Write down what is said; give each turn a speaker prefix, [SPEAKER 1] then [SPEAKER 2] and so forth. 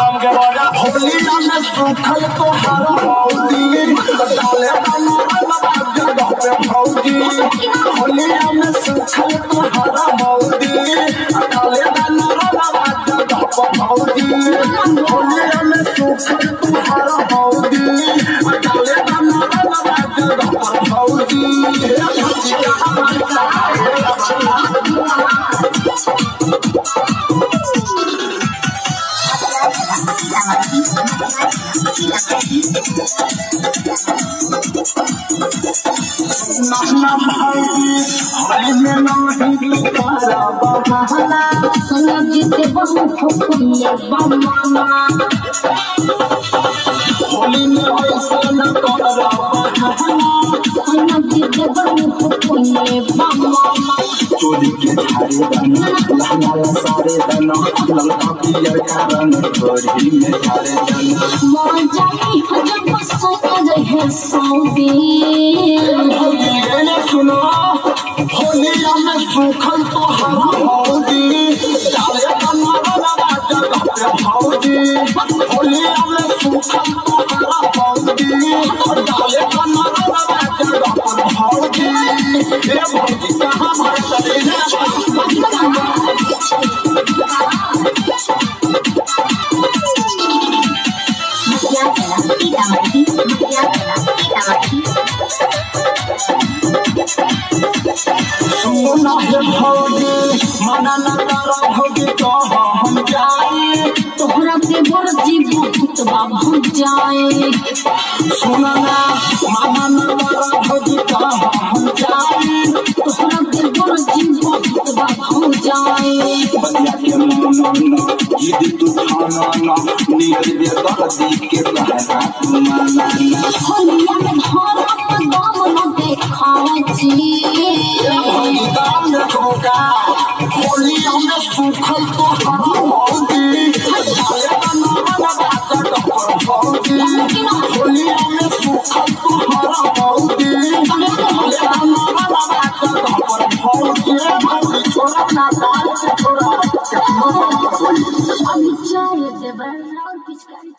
[SPEAKER 1] होलिया में सूखल तोहारा भौजी डाले जगह पे भौजी होलिया में सूखल तोहारा भौजी डाले जगह पे भौजी होलिया में सूखल तोहारा भौजी डाले जगह पे भौजी नाना भाई होली में नहीं तारा बहाना
[SPEAKER 2] संग जीते बहु फुफुले बमाना
[SPEAKER 1] होली में ऐसे न तारा बहाना
[SPEAKER 2] संग जीते बहु फुफुले बमाना
[SPEAKER 1] चोरी के झारे दाना लहंगा सारे दाना ललका पियर का रंग घोड़ी में झारे दाना
[SPEAKER 2] मर जाई हजब सोच रहे सौदी
[SPEAKER 1] सुनो होलिया में सूखल तोहारा भौजी डाले जगह पे भौजी होलिया में सूखल तोहारा भौजी डाले जगह पे भौजी हे भौजी कहाँ भाई चले सुना है भौजी मना न तारा भौजी तो हम जाए
[SPEAKER 2] तोहरा के बरजी बहुत बाबू जाए
[SPEAKER 1] सुना ना मना न तारा भौजी तो हम जाए
[SPEAKER 2] तोहरा के बरजी बहुत बाबू जाए
[SPEAKER 1] बतिया के माना ना जिद तू खाना ना नीर दे दर्दी के कहना तू माना ना
[SPEAKER 2] होलिया में धारा दाम न देखा जी
[SPEAKER 1] भौजी दाम देखो का होलिया में सूखल तोहारा भौजी डाले भौजी होलिया में सूखल तोहारा भौजी भौजी छोड़ा ना छोड़ा
[SPEAKER 2] अभी चाय देवर और पिचकारी